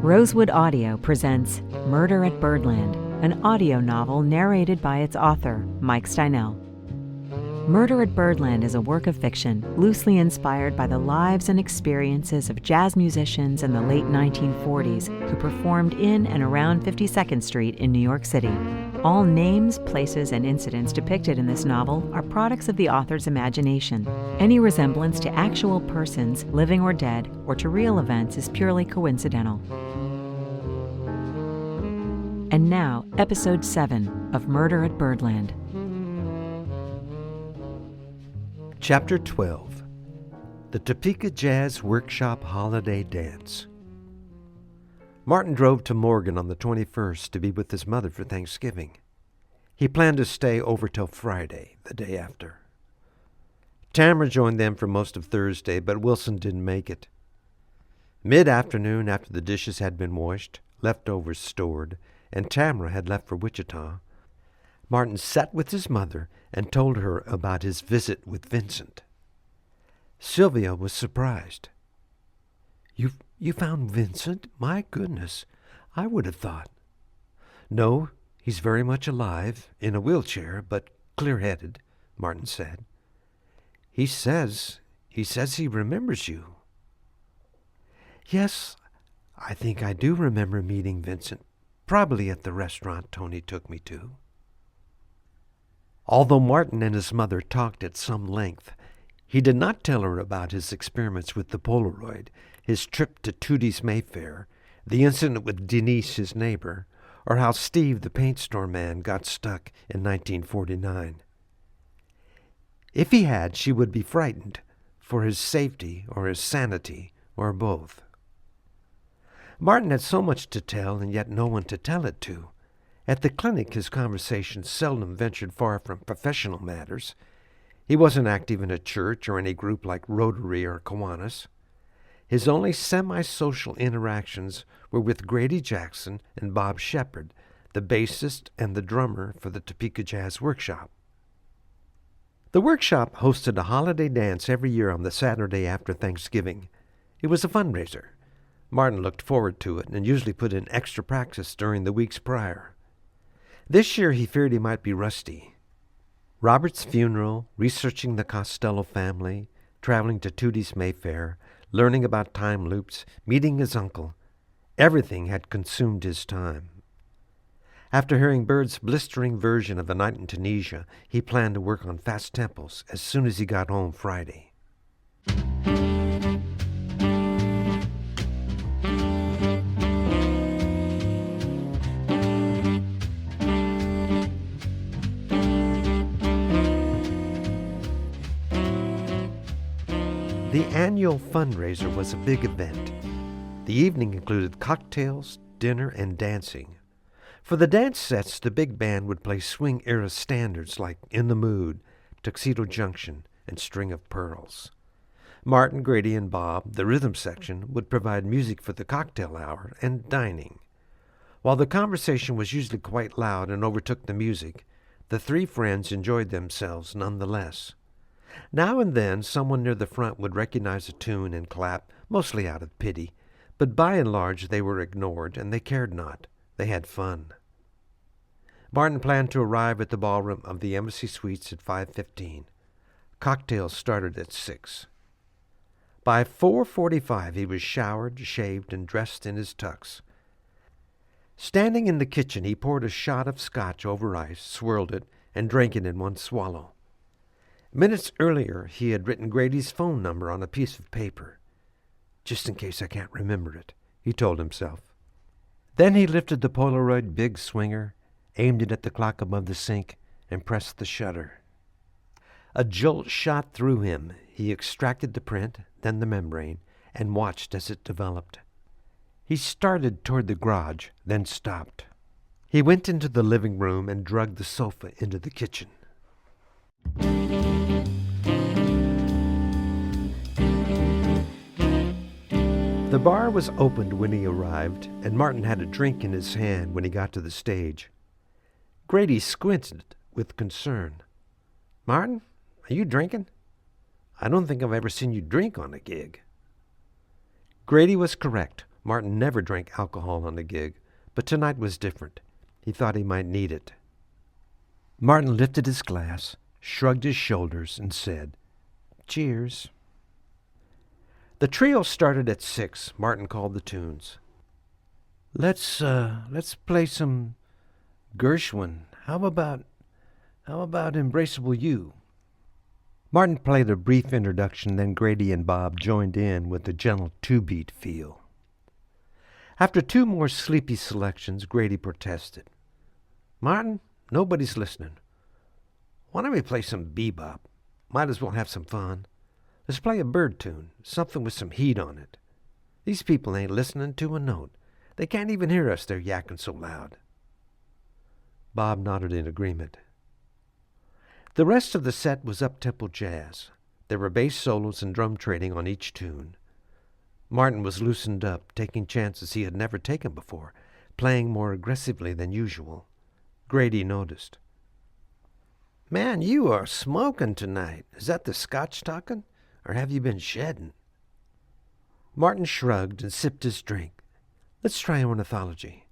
Rosewood Audio presents Murder at Birdland, an audio novel narrated by its author, Mike Steinell. Murder at Birdland is a work of fiction loosely inspired by the lives and experiences of jazz musicians in the late 1940s who performed in and around 52nd Street in New York City. All names, places, and incidents depicted in this novel are products of the author's imagination. Any resemblance to actual persons, living or dead, or to real events is purely coincidental. And now, Episode 7 of Murder at Birdland. Chapter 12. The Topeka Jazz Workshop Holiday Dance. Martin drove to Morgan on the 21st to be with his mother for Thanksgiving. He planned to stay over till Friday, the day after. Tamara joined them for most of Thursday, but Wilson didn't make it. Mid-afternoon, after the dishes had been washed, leftovers stored, and Tamara had left for Wichita, Martin sat with his mother and told her about his visit with Vincent. Sylvia was surprised. You found Vincent? My goodness, I would have thought. No, he's very much alive, in a wheelchair, but clear-headed, Martin said. He says he remembers you. Yes, I think I do remember meeting Vincent, probably at the restaurant Tony took me to. Although Martin and his mother talked at some length, he did not tell her about his experiments with the Polaroid, his trip to Tootie's Mayfair, the incident with Denise, his neighbor, or how Steve, the paint store man, got stuck in 1949. If he had, she would be frightened, for his safety or his sanity, or both. Martin had so much to tell, and yet no one to tell it to. At the clinic, his conversations seldom ventured far from professional matters. He wasn't active in a church or any group like Rotary or Kiwanis. His only semi-social interactions were with Grady Jackson and Bob Shepard, the bassist and the drummer for the Topeka Jazz Workshop. The workshop hosted a holiday dance every year on the Saturday after Thanksgiving. It was a fundraiser. Martin looked forward to it and usually put in extra practice during the weeks prior. This year he feared he might be rusty. Robert's funeral, researching the Costello family, traveling to Tootie's Mayfair, learning about time loops, meeting his uncle, everything had consumed his time. After hearing Bird's blistering version of A Night in Tunisia, he planned to work on fast tempos as soon as he got home Friday. The annual fundraiser was a big event. The evening included cocktails, dinner, and dancing. For the dance sets, the big band would play swing-era standards like In the Mood, Tuxedo Junction, and String of Pearls. Martin, Grady, and Bob, the rhythm section, would provide music for the cocktail hour and dining. While the conversation was usually quite loud and overtook the music, the three friends enjoyed themselves nonetheless. Now and then, someone near the front would recognize a tune and clap, mostly out of pity, but by and large they were ignored, and they cared not. They had fun. Martin planned to arrive at the ballroom of the Embassy Suites at 5:15. Cocktails started at 6. By 4:45 he was showered, shaved, and dressed in his tux. Standing in the kitchen, he poured a shot of scotch over ice, swirled it, and drank it in one swallow. Minutes earlier, he had written Grady's phone number on a piece of paper. Just in case I can't remember it, he told himself. Then he lifted the Polaroid big swinger, aimed it at the clock above the sink, and pressed the shutter. A jolt shot through him. He extracted the print, then the membrane, and watched as it developed. He started toward the garage, then stopped. He went into the living room and dragged the sofa into the kitchen. The bar was opened when he arrived, and Martin had a drink in his hand when he got to the stage. Grady squinted with concern. "Martin, are you drinking? I don't think I've ever seen you drink on a gig." Grady was correct. Martin never drank alcohol on a gig, but tonight was different. He thought he might need it. Martin lifted his glass, shrugged his shoulders, and said, "Cheers." The trio started at 6. Martin called the tunes. Let's play some Gershwin. How about Embraceable You? Martin played a brief introduction, then Grady and Bob joined in with a gentle two-beat feel. After 2 more sleepy selections, Grady protested. "Martin, nobody's listening. Why don't we play some bebop? Might as well have some fun. Let's play a bird tune, something with some heat on it. These people ain't listening to a note. They can't even hear us, they're yakking so loud." Bob nodded in agreement. The rest of the set was up-tempo jazz. There were bass solos and drum trading on each tune. Martin was loosened up, taking chances he had never taken before, playing more aggressively than usual. Grady noticed. "Man, you are smoking tonight. Is that the scotch talking, or have you been shedding?" Martin shrugged and sipped his drink. "Let's try ornithology.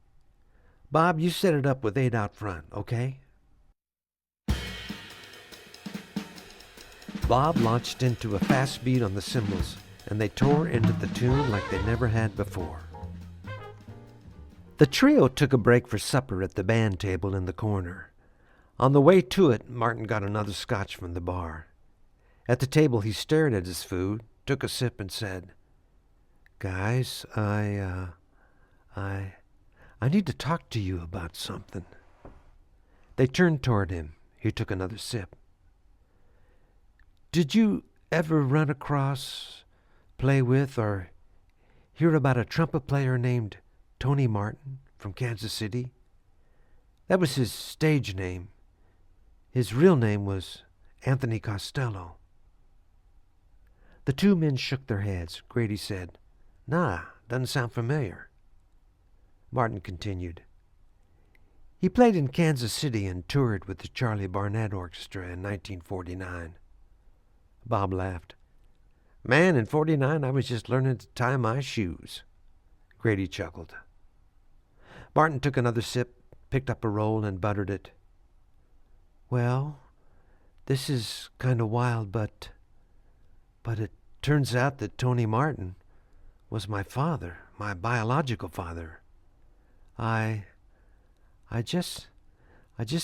Bob, you set it up with 8 out front, okay?" Bob launched into a fast beat on the cymbals, and they tore into the tune like they never had before. The trio took a break for supper at the band table in the corner. On the way to it, Martin got another scotch from the bar. At the table, he stared at his food, took a sip, and said, "Guys, I need to talk to you about something." They turned toward him. He took another sip. "Did you ever run across, play with, or hear about a trumpet player named Tony Martin from Kansas City? That was his stage name. His real name was Anthony Costello." The 2 men shook their heads. Grady said, "Nah, doesn't sound familiar." Martin continued. "He played in Kansas City and toured with the Charlie Barnett Orchestra in 1949. Bob laughed. "Man, in 49 I was just learning to tie my shoes." Grady chuckled. Martin took another sip, picked up a roll, and buttered it. "Well, this is kind of wild, but it turns out that Tony Martin was my father, my biological father. I just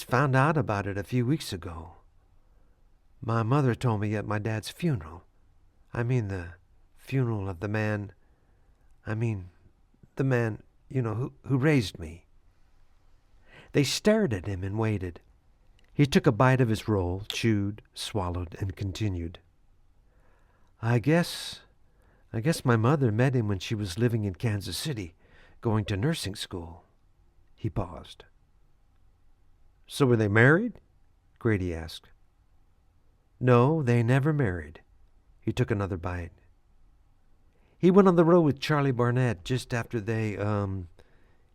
found out about it a few weeks ago. My mother told me at my dad's funeral. I mean the funeral of the man, who raised me." They stared at him and waited. He took a bite of his roll, chewed, swallowed, and continued. I guess my mother met him when she was living in Kansas City, going to nursing school." He paused. "So were they married?" Grady asked. "No, they never married." He took another bite. "He went on the road with Charlie Barnett just after they,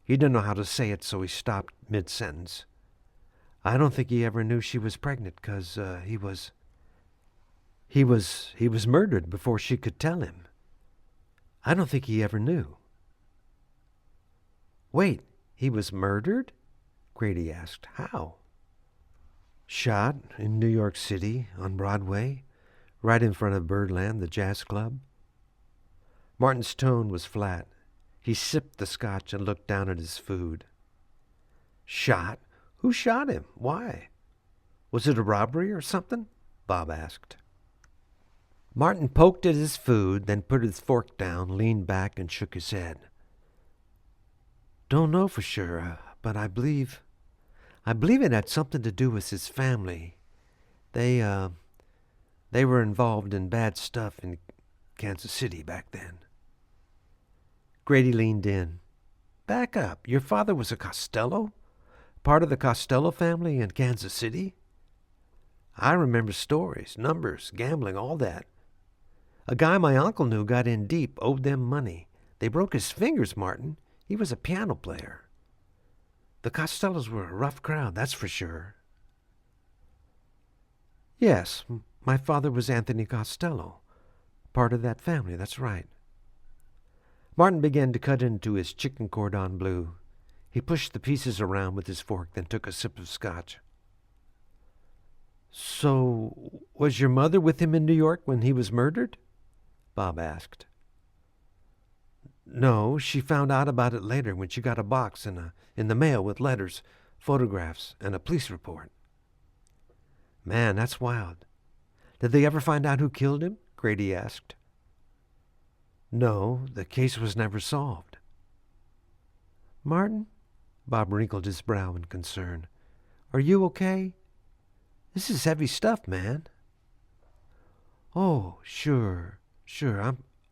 he didn't know how to say it, so he stopped mid-sentence. I don't think he ever knew she was pregnant, 'cause he was murdered before she could tell him. I don't think he ever knew." "Wait, he was murdered?" Grady asked. "How?" "Shot in New York City, on Broadway, right in front of Birdland, the jazz club." Martin's tone was flat. He sipped the scotch and looked down at his food. "Shot? Who shot him? Why? Was it a robbery or something?" Bob asked. Martin poked at his food, then put his fork down, leaned back, and shook his head. "Don't know for sure, but I believe it had something to do with his family. They were involved in bad stuff in Kansas City back then." Grady leaned in. "Back up. Your father was a Costello? Part of the Costello family in Kansas City? I remember stories, numbers, gambling, all that. A guy my uncle knew got in deep, owed them money. They broke his fingers, Martin. He was a piano player. The Costellos were a rough crowd, that's for sure." "Yes, my father was Anthony Costello. Part of that family, that's right." Martin began to cut into his chicken cordon bleu. He pushed the pieces around with his fork, then took a sip of scotch. "So, was your mother with him in New York when he was murdered?" Bob asked. "No, she found out about it later when she got a box in the mail with letters, photographs, and a police report." "Man, that's wild. Did they ever find out who killed him?" Grady asked. "No, the case was never solved." "Martin," Bob wrinkled his brow in concern, "are you okay? This is heavy stuff, man." "Oh, sure.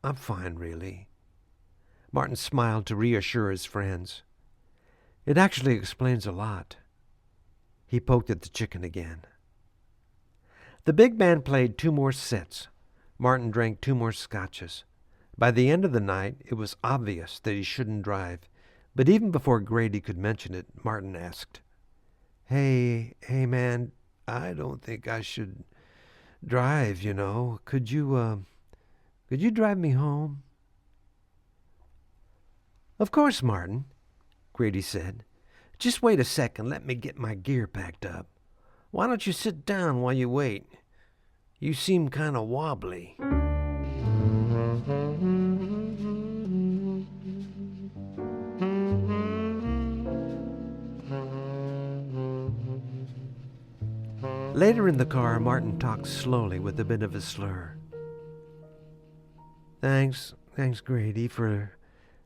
I'm fine, really." Martin smiled to reassure his friends. "It actually explains a lot." He poked at the chicken again. The big band played 2 more sets. Martin drank 2 more scotches. By the end of the night, it was obvious that he shouldn't drive. But even before Grady could mention it, Martin asked, Hey, man, I don't think I should drive, you know. Could you drive me home?" "Of course, Martin," Grady said. "Just wait a second. Let me get my gear packed up. Why don't you sit down while you wait? You seem kind of wobbly." Later in the car, Martin talked slowly with a bit of a slur. Thanks, Grady, for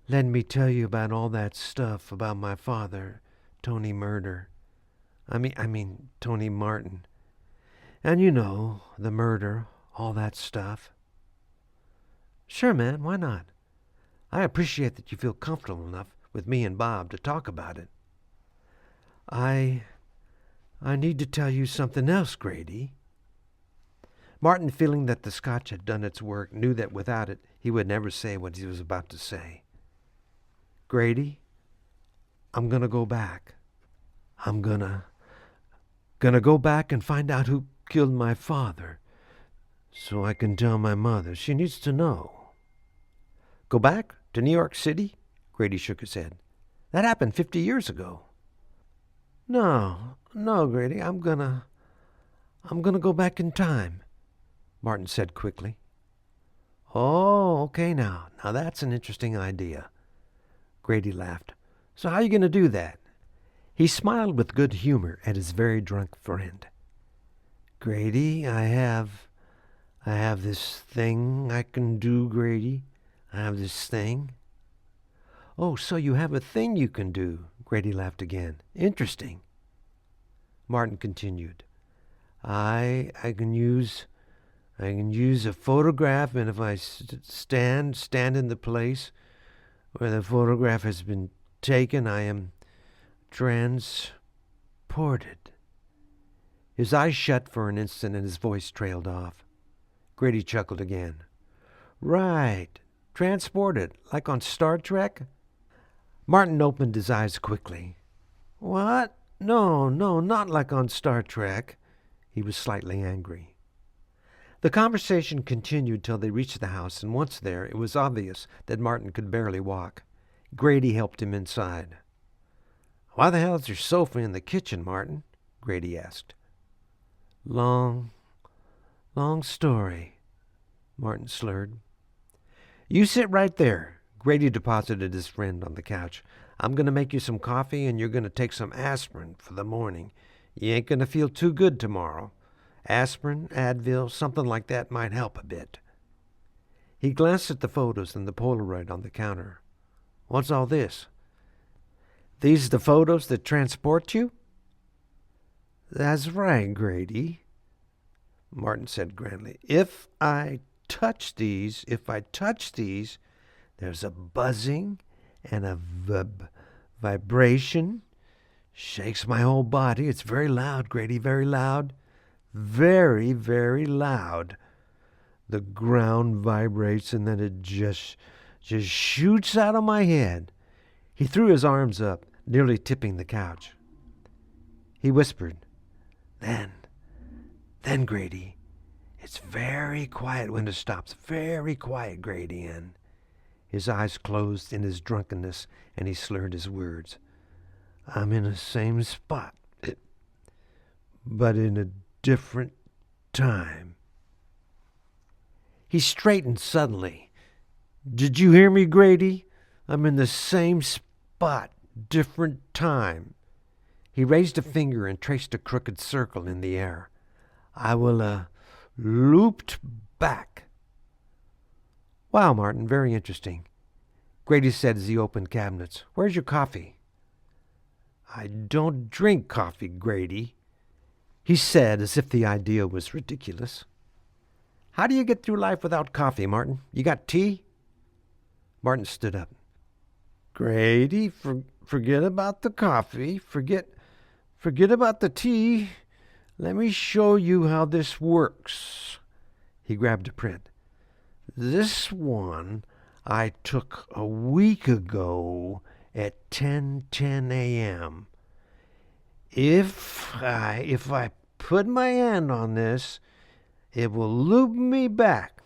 letting me tell you about all that stuff about my father, Tony murder. I mean, Tony Martin. And you know, the murder, all that stuff." "Sure, man, why not? I appreciate that you feel comfortable enough with me and Bob to talk about it." I need to tell you something else, Grady." Martin, feeling that the scotch had done its work, knew that without it he would never say what he was about to say. "Grady, I'm gonna go back. I'm gonna go back and find out who killed my father, so I can tell my mother. She needs to know." "Go back to New York City?" Grady shook his head. "That happened 50 years ago." No, Grady, I'm gonna go back in time," Martin said quickly. "Oh, okay now that's an interesting idea." Grady laughed. "So how are you going to do that?" He smiled with good humor at his very drunk friend. "Grady, I have this thing I can do, Grady. I have this thing." "Oh, so you have a thing you can do," Grady laughed again. "Interesting." Martin continued. I can use a photograph, and if I stand in the place where the photograph has been taken, I am transported." His eyes shut for an instant and his voice trailed off. Grady chuckled again. "Right, transported, like on Star Trek?" Martin opened his eyes quickly. "What? No, not like on Star Trek." He was slightly angry. The conversation continued till they reached the house, and once there, it was obvious that Martin could barely walk. Grady helped him inside. "Why the hell is your sofa in the kitchen, Martin?" Grady asked. Long story," Martin slurred. "You sit right there." Grady deposited his friend on the couch. "I'm going to make you some coffee, and you're going to take some aspirin for the morning. You ain't going to feel too good tomorrow. Aspirin, Advil, something like that might help a bit." He glanced at the photos and the Polaroid on the counter. "What's all this?" "These the photos that transport you?" "That's right, Grady," Martin said grandly. If I touch these, there's a buzzing and a vibration. Shakes my whole body. It's very loud, Grady, very loud. Very, very loud. The ground vibrates and then it just shoots out of my head." He threw his arms up, nearly tipping the couch. He whispered, Then, Grady, it's very quiet when it stops. Very quiet, Grady, and His eyes closed in his drunkenness, and he slurred his words. I'm in the same spot, but in a different time. He straightened suddenly. Did you hear me, Grady? I'm in the same spot, different time. He raised a finger and traced a crooked circle in the air. I will, looped back. Wow, Martin, very interesting. Grady said as he opened cabinets. Where's your coffee? I don't drink coffee, Grady, he said as if the idea was ridiculous. How do you get through life without coffee, Martin? You got tea? Martin stood up. Grady, forget about the coffee. Forget about the tea. Let me show you how this works. He grabbed a print. This one I took a week ago at 10:10 a.m. If I put my hand on this, it will loop me back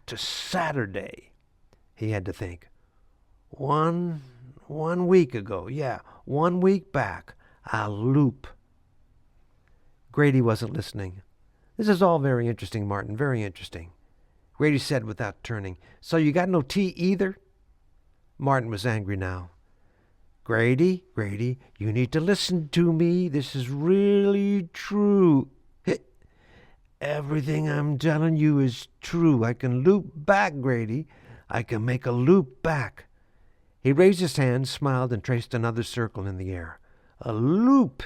to Saturday. He had to think. One week ago, 1 week back, I'll loop. Grady wasn't listening. This is all very interesting, Martin, very interesting. Grady said without turning. So you got no tea either? Martin was angry now. Grady, you need to listen to me. This is really true. Everything I'm telling you is true. I can loop back, Grady. I can make a loop back. He raised his hand, smiled, and traced another circle in the air. A loop.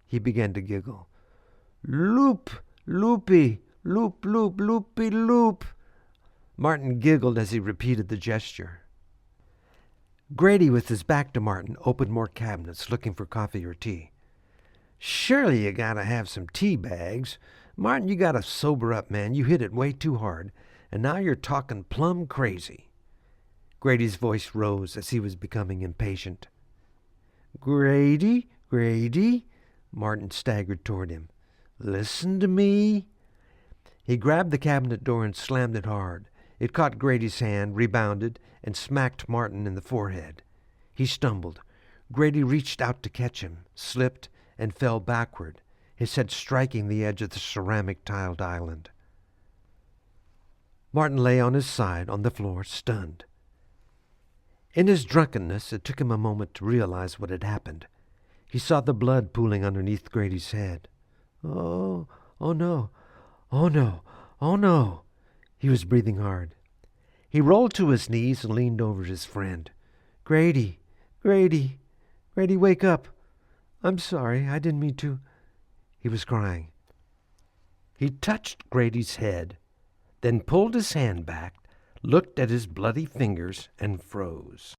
He began to giggle. Loop, loopy, loop, loop, loopy, loop. Martin giggled as he repeated the gesture. Grady, with his back to Martin, opened more cabinets, looking for coffee or tea. Surely you gotta have some tea bags. Martin, you gotta sober up, man. You hit it way too hard, and now you're talking plumb crazy. Grady's voice rose as he was becoming impatient. Grady, Martin staggered toward him. Listen to me. He grabbed the cabinet door and slammed it hard. It caught Grady's hand, rebounded, and smacked Martin in the forehead. He stumbled. Grady reached out to catch him, slipped, and fell backward, his head striking the edge of the ceramic tiled island. Martin lay on his side on the floor, stunned. In his drunkenness, it took him a moment to realize what had happened. He saw the blood pooling underneath Grady's head. Oh no. He was breathing hard. He rolled to his knees and leaned over his friend. Grady, wake up. I'm sorry, I didn't mean to. He was crying. He touched Grady's head, then pulled his hand back, looked at his bloody fingers, and froze.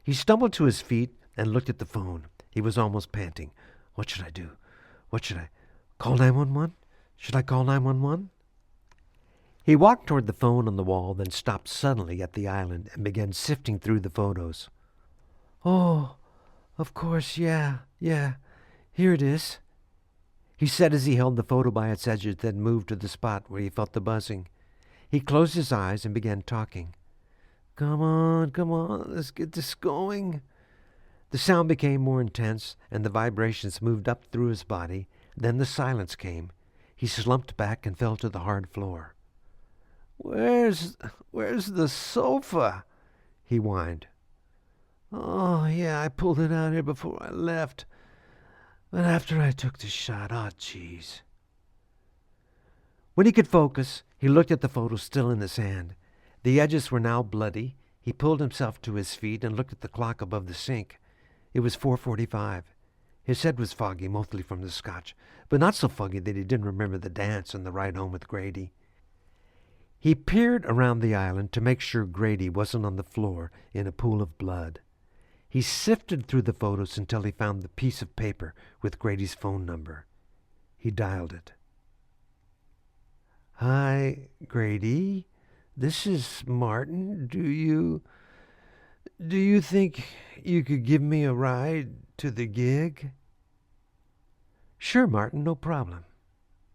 He stumbled to his feet and looked at the phone. He was almost panting. What should I do? Call 911? Should I call 911? He walked toward the phone on the wall, then stopped suddenly at the island and began sifting through the photos. Oh, of course, yeah, here it is, he said as he held the photo by its edges, then moved to the spot where he felt the buzzing. He closed his eyes and began talking. Come on, let's get this going. The sound became more intense, and the vibrations moved up through his body. Then the silence came. He slumped back and fell to the hard floor. Where's the sofa? He whined. Oh, yeah, I pulled it out here before I left. But after I took the shot, jeez. When he could focus, he looked at the photo still in his hand. The edges were now bloody. He pulled himself to his feet and looked at the clock above the sink. It was 4:45. His head was foggy, mostly from the scotch, but not so foggy that he didn't remember the dance and the ride home with Grady. He peered around the island to make sure Grady wasn't on the floor in a pool of blood. He sifted through the photos until he found the piece of paper with Grady's phone number. He dialed it. Hi, Grady. This is Martin. Do you think you could give me a ride to the gig? Sure, Martin, no problem.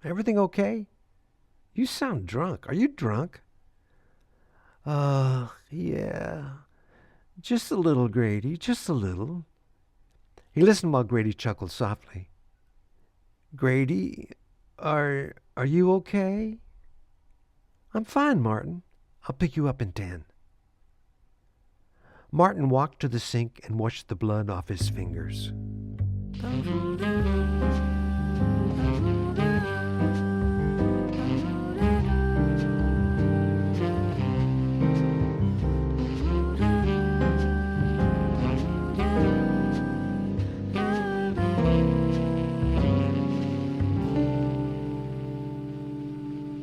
Everything okay? You sound drunk. Are you drunk? Yeah. Just a little, Grady, just a little." He listened while Grady chuckled softly. "Grady, are you okay?" "I'm fine, Martin. I'll pick you up in 10." Martin walked to the sink and washed the blood off his fingers.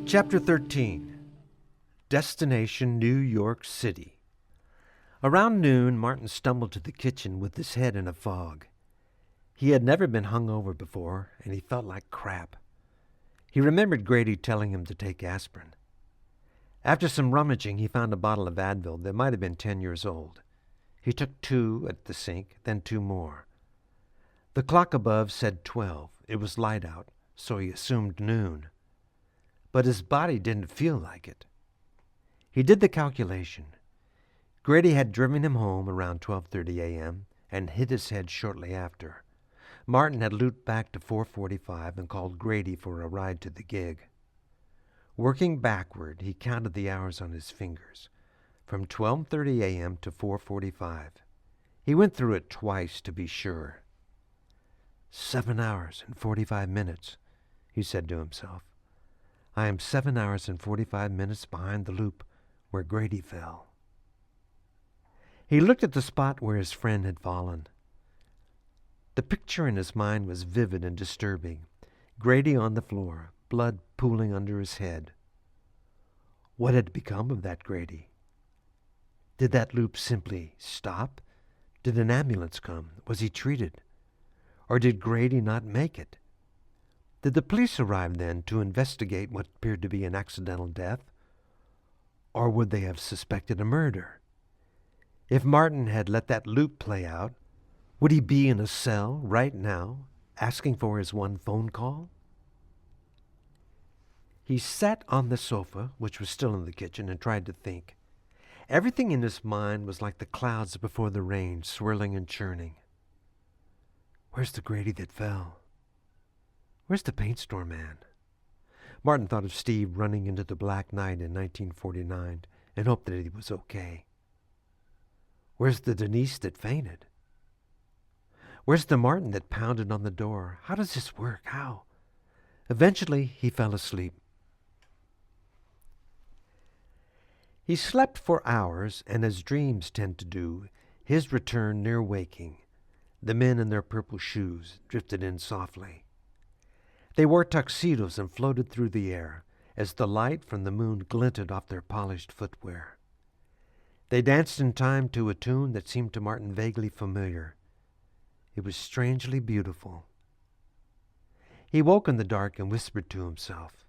Chapter 13. Destination New York City. Around noon, Martin stumbled to the kitchen with his head in a fog. He had never been hungover before, and he felt like crap. He remembered Grady telling him to take aspirin. After some rummaging, he found a bottle of Advil that might have been 10 years old. He took 2 at the sink, then 2 more. The clock above said 12. It was light out, so he assumed noon. But his body didn't feel like it. He did the calculation. Grady had driven him home around 12:30 a.m. and hit his head shortly after. Martin had looped back to 4:45 and called Grady for a ride to the gig. Working backward, he counted the hours on his fingers, from 12:30 a.m. to 4:45. He went through it twice to be sure. 7 hours and 45 minutes, he said to himself. I am 7 hours and 45 minutes behind the loop where Grady fell. He looked at the spot where his friend had fallen. The picture in his mind was vivid and disturbing. Grady on the floor, blood pooling under his head. What had become of that Grady? Did that loop simply stop? Did an ambulance come? Was he treated? Or did Grady not make it? Did the police arrive then to investigate what appeared to be an accidental death? Or would they have suspected a murder? If Martin had let that loop play out, would he be in a cell right now, asking for his one phone call? He sat on the sofa, which was still in the kitchen, and tried to think. Everything in his mind was like the clouds before the rain, swirling and churning. Where's the Grady that fell? Where's the paint store man? Martin thought of Steve running into the Black Night in 1949 and hoped that he was okay. Where's the Denise that fainted? Where's the Martin that pounded on the door? How does this work? How? Eventually, he fell asleep. He slept for hours, and as dreams tend to do, his return near waking. The men in their purple shoes drifted in softly. They wore tuxedos and floated through the air as the light from the moon glinted off their polished footwear. They danced in time to a tune that seemed to Martin vaguely familiar. It was strangely beautiful. He woke in the dark and whispered to himself,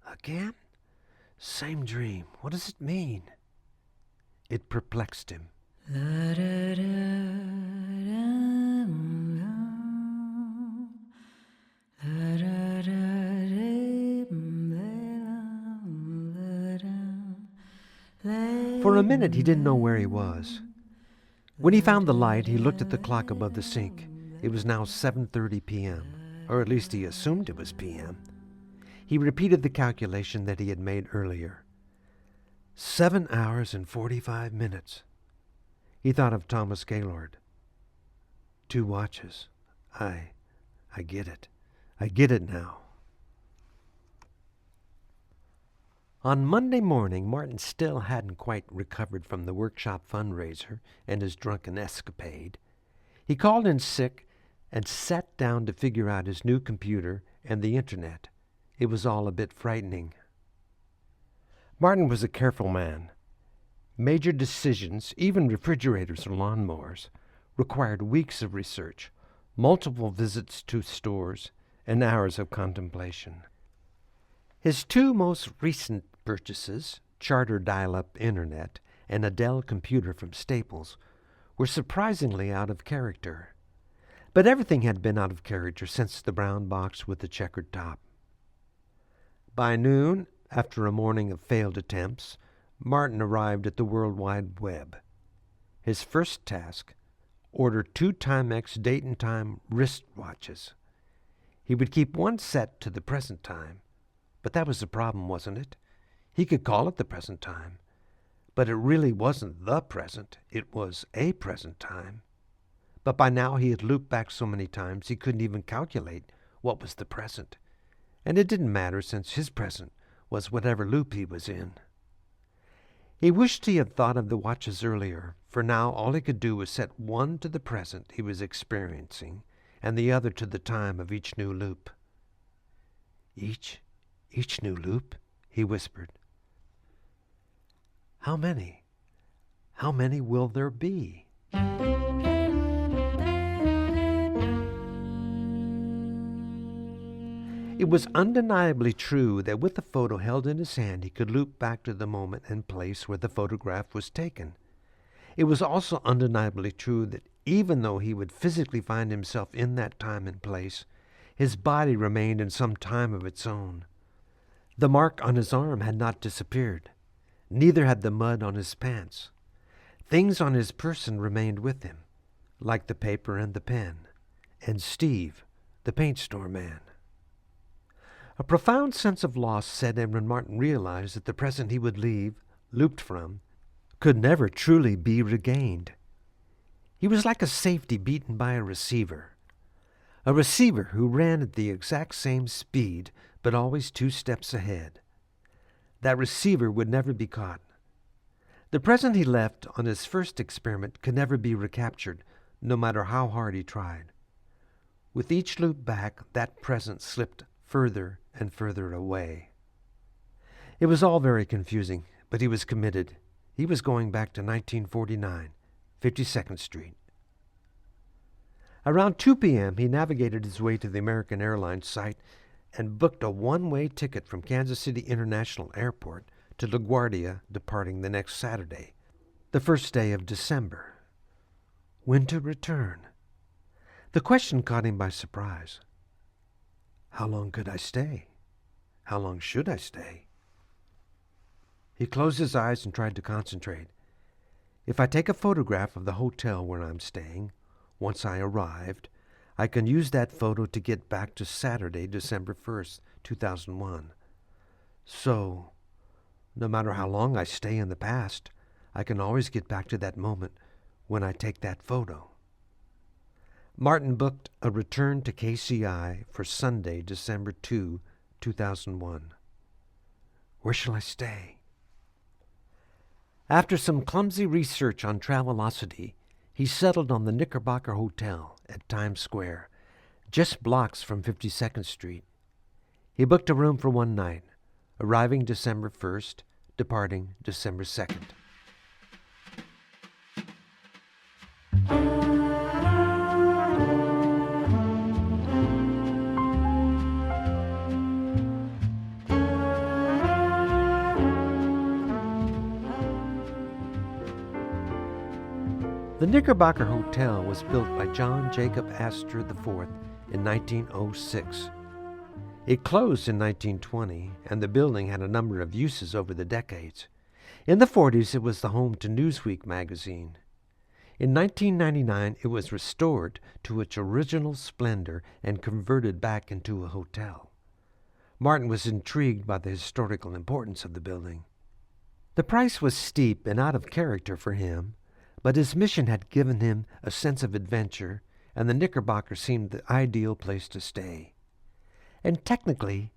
"Again? Same dream. What does it mean?" It perplexed him. For a minute he didn't know where he was. When he found the light, he looked at the clock above the sink. It was now 7:30 p.m., or at least he assumed it was p.m. He repeated the calculation that he had made earlier. 7 hours and 45 minutes. He thought of Thomas Gaylord. 2 watches. I get it. I get it now. On Monday morning, Martin still hadn't quite recovered from the workshop fundraiser and his drunken escapade. He called in sick and sat down to figure out his new computer and the internet. It was all a bit frightening. Martin was a careful man. Major decisions, even refrigerators or lawnmowers, required weeks of research, multiple visits to stores, and hours of contemplation. His 2 most recent purchases, Charter dial-up internet and a Dell computer from Staples, were surprisingly out of character. But everything had been out of character since the brown box with the checkered top. By noon, after a morning of failed attempts, Martin arrived at the World Wide Web. His first task, order 2 Timex date and time wristwatches. He would keep one set to the present time, but that was the problem, wasn't it? He could call it the present time, but it really wasn't the present, it was a present time. But by now he had looped back so many times he couldn't even calculate what was the present. And it didn't matter, since his present was whatever loop he was in. He wished he had thought of the watches earlier, for now all he could do was set one to the present he was experiencing, and the other to the time of each new loop. Each new loop? He whispered. How many? How many will there be? It was undeniably true that with the photo held in his hand, he could loop back to the moment and place where the photograph was taken. It was also undeniably true that even though he would physically find himself in that time and place, his body remained in some time of its own. The mark on his arm had not disappeared. Neither had the mud on his pants. Things on his person remained with him, like the paper and the pen, and Steve, the paint store man. A profound sense of loss set in when Martin realized that the present he would leave, looped from, could never truly be regained. He was like a safety beaten by a receiver who ran at the exact same speed, but always 2 steps ahead. That receiver would never be caught. The present he left on his first experiment could never be recaptured, no matter how hard he tried. With each loop back, that present slipped further and further away. It was all very confusing, but he was committed. He was going back to 1949, 52nd Street. Around 2 p.m., he navigated his way to the American Airlines site and booked a one-way ticket from Kansas City International Airport to LaGuardia, departing the next Saturday, the first day of December. When to return? The question caught him by surprise. How long could I stay? How long should I stay? He closed his eyes and tried to concentrate. If I take a photograph of the hotel where I'm staying, once I arrived, I can use that photo to get back to Saturday, December 1st, 2001. So, no matter how long I stay in the past, I can always get back to that moment when I take that photo. Martin booked a return to KCI for Sunday, December 2, 2001. Where shall I stay? After some clumsy research on Travelocity, he settled on the Knickerbocker Hotel at Times Square, just blocks from 52nd Street. He booked a room for one night, arriving December 1st, departing December 2nd. The Knickerbocker Hotel was built by John Jacob Astor IV in 1906. It closed in 1920, and the building had a number of uses over the decades. In the 40s, it was the home to Newsweek magazine. In 1999, it was restored to its original splendor and converted back into a hotel. Martin was intrigued by the historical importance of the building. The price was steep and out of character for him, but his mission had given him a sense of adventure, and the Knickerbocker seemed the ideal place to stay. And technically,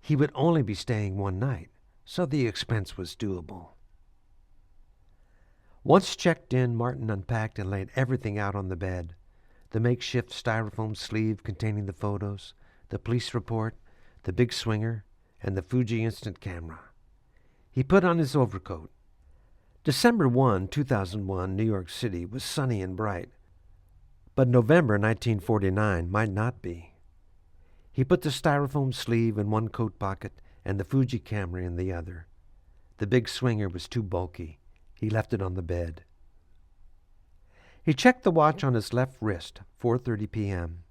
he would only be staying one night, so the expense was doable. Once checked in, Martin unpacked and laid everything out on the bed: the makeshift styrofoam sleeve containing the photos, the police report, the big swinger, and the Fuji instant camera. He put on his overcoat. December 1, 2001, New York City was sunny and bright, but November 1949 might not be. He put the styrofoam sleeve in one coat pocket and the Fuji camera in the other. The big swinger was too bulky. He left it on the bed. He checked the watch on his left wrist, 4:30 p.m.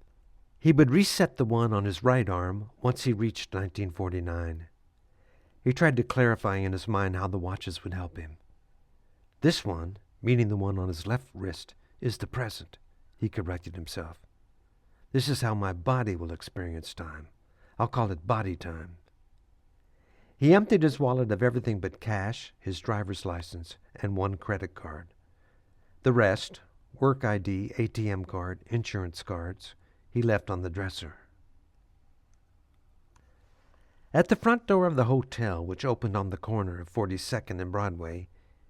He would reset the one on his right arm once he reached 1949. He tried to clarify in his mind how the watches would help him. This one, meaning the one on his left wrist, is the present, he corrected himself. This is how my body will experience time. I'll call it body time. He emptied his wallet of everything but cash, his driver's license, and one credit card. The rest, work ID, ATM card, insurance cards, he left on the dresser. At the front door of the hotel, which opened on the corner of 42nd and Broadway,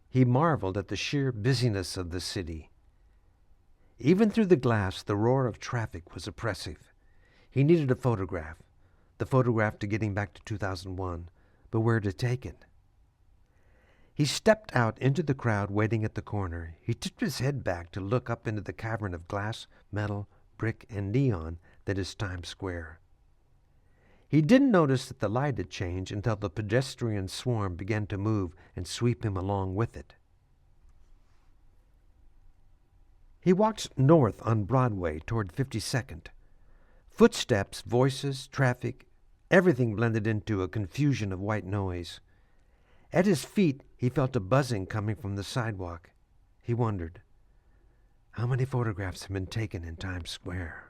he marveled at the sheer busyness of the city. Even through the glass, the roar of traffic was oppressive. He needed a photograph, the photograph to get him back to 2001, but where to take it? He stepped out into the crowd waiting at the corner. He tipped his head back to look up into the cavern of glass, metal, brick, and neon that is Times Square. He didn't notice that the light had changed until the pedestrian swarm began to move and sweep him along with it. He walked north on Broadway toward 52nd. Footsteps, voices, traffic, everything blended into a confusion of white noise. At his feet, he felt a buzzing coming from the sidewalk. He wondered, how many photographs have been taken in Times Square?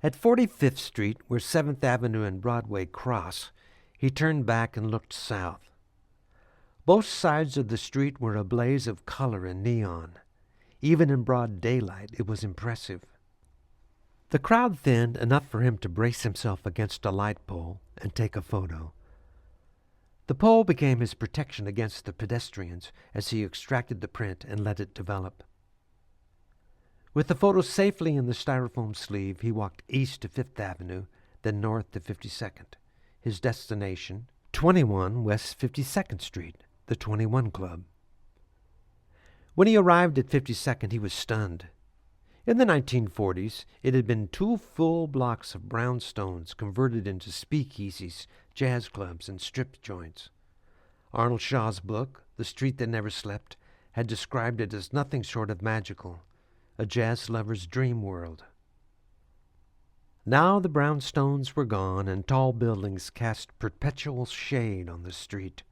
At 45th Street, where 7th Avenue and Broadway cross, he turned back and looked south. Both sides of the street were a blaze of color and neon. Even in broad daylight, it was impressive. The crowd thinned enough for him to brace himself against a light pole and take a photo. The pole became his protection against the pedestrians as he extracted the print and let it develop. With the photo safely in the styrofoam sleeve, he walked east to 5th Avenue, then north to 52nd. His destination, 21 West 52nd Street, the 21 Club. When he arrived at 52nd, he was stunned. In the 1940s, it had been 2 full blocks of brownstones converted into speakeasies, jazz clubs, and strip joints. Arnold Shaw's book, The Street That Never Slept, had described it as nothing short of magical, a jazz lover's dream world. Now the brownstones were gone, and tall buildings cast perpetual shade on the street.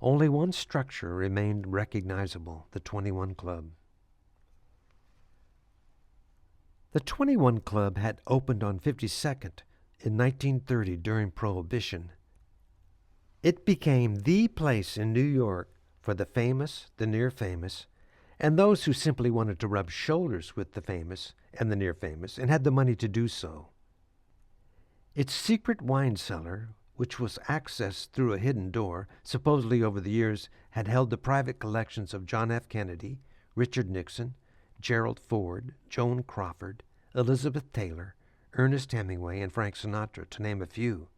Only one structure remained recognizable, the 21 Club. The 21 Club had opened on 52nd in 1930 during Prohibition. It became the place in New York for the famous, the near famous, and those who simply wanted to rub shoulders with the famous and the near famous and had the money to do so. Its secret wine cellar, which was accessed through a hidden door, supposedly over the years had held the private collections of John F. Kennedy, Richard Nixon, Gerald Ford, Joan Crawford, Elizabeth Taylor, Ernest Hemingway, and Frank Sinatra, to name a few.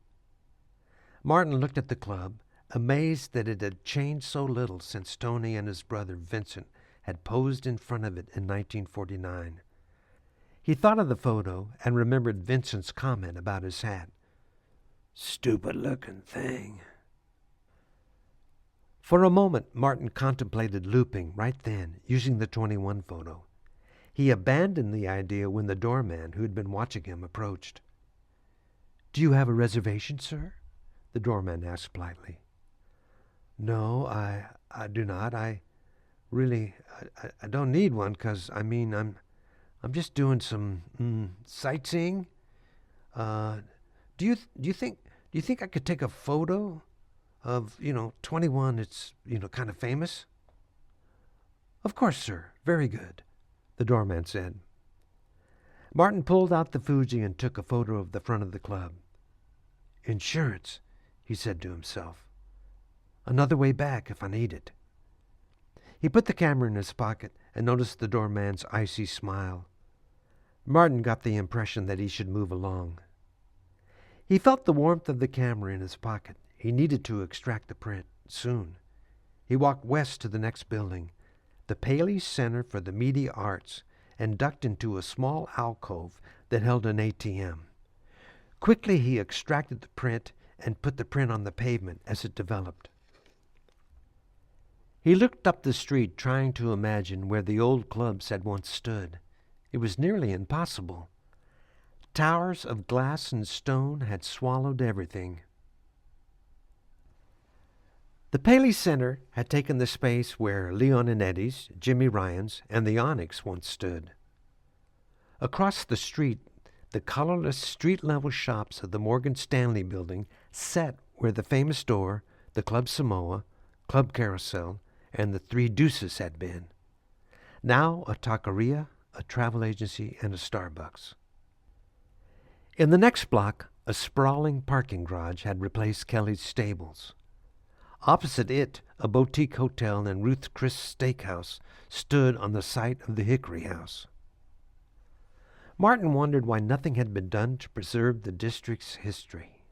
Martin looked at the club, amazed that it had changed so little since Tony and his brother Vincent had posed in front of it in 1949. He thought of the photo and remembered Vincent's comment about his hat. Stupid-looking thing. For a moment, Martin contemplated looping right then, using the 21 photo. He abandoned the idea when the doorman, who had been watching him, approached. "Do you have a reservation, sir?" the doorman asked politely. "No, I do not. I don't need one, 'cause I'm just doing some sightseeing. Do you think I could take a photo of 21? It's kind of famous." "Of course, sir. Very good," the doorman said. Martin pulled out the Fuji and took a photo of the front of the club. "Insurance," he said to himself. "Another way back if I need it." He put the camera in his pocket and noticed the doorman's icy smile. Martin got the impression that he should move along. He felt the warmth of the camera in his pocket. He needed to extract the print soon. He walked west to the next building, the Paley Center for the Media Arts, and ducked into a small alcove that held an ATM. Quickly he extracted the print and put the print on the pavement as it developed. He looked up the street, trying to imagine where the old clubs had once stood. It was nearly impossible. Towers of glass and stone had swallowed everything. The Paley Center had taken the space where Leon and Eddie's, Jimmy Ryan's, and the Onyx once stood. Across the street, the colorless street-level shops of the Morgan Stanley building sat where the famous store, the Club Samoa, Club Carousel, and the Three Deuces had been. Now a taqueria, a travel agency, and a Starbucks. In the next block, a sprawling parking garage had replaced Kelly's stables. Opposite it, a boutique hotel and Ruth's Chris Steakhouse stood on the site of the Hickory House. Martin wondered why nothing had been done to preserve the district's history.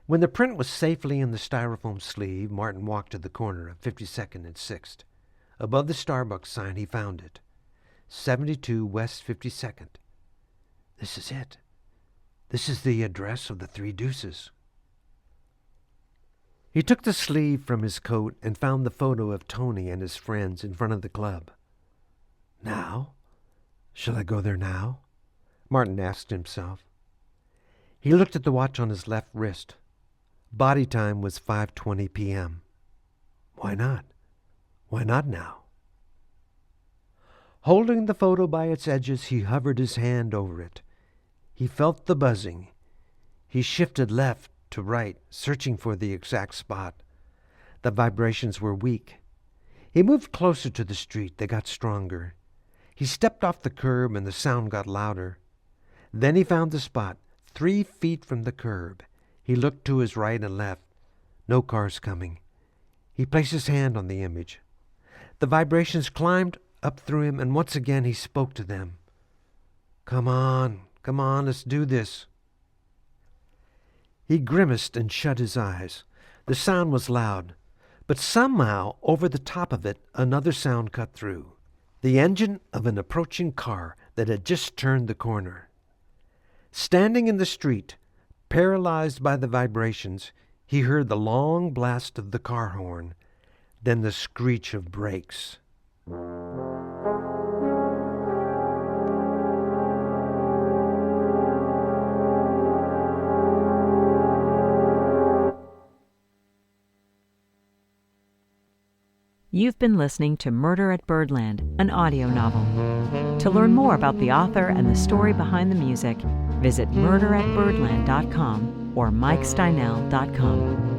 When the print was safely in the styrofoam sleeve, Martin walked to the corner of 52nd and 6th. Above the Starbucks sign, he found it. 72 West 52nd. This is it. This is the address of the Three Deuces. He took the sleeve from his coat and found the photo of Tony and his friends in front of the club. Now? Shall I go there now? Martin asked himself. He looked at the watch on his left wrist. Body time was 5:20 p.m. Why not? Why not now? Holding the photo by its edges, he hovered his hand over it. He felt the buzzing. He shifted left to right, searching for the exact spot. The vibrations were weak. He moved closer to the street. They got stronger. He stepped off the curb and the sound got louder. Then he found the spot, 3 feet from the curb. He looked to his right and left. No cars coming. He placed his hand on the image. The vibrations climbed up through him, and once again he spoke to them. Come on, let's do this. He grimaced and shut his eyes. The sound was loud, but somehow over the top of it another sound cut through. The engine of an approaching car that had just turned the corner. Standing in the street, paralyzed by the vibrations, he heard the long blast of the car horn, then the screech of brakes. You've been listening to Murder at Birdland, an audio novel. To learn more about the author and the story behind the music, visit murderatbirdland.com or mikesteinell.com.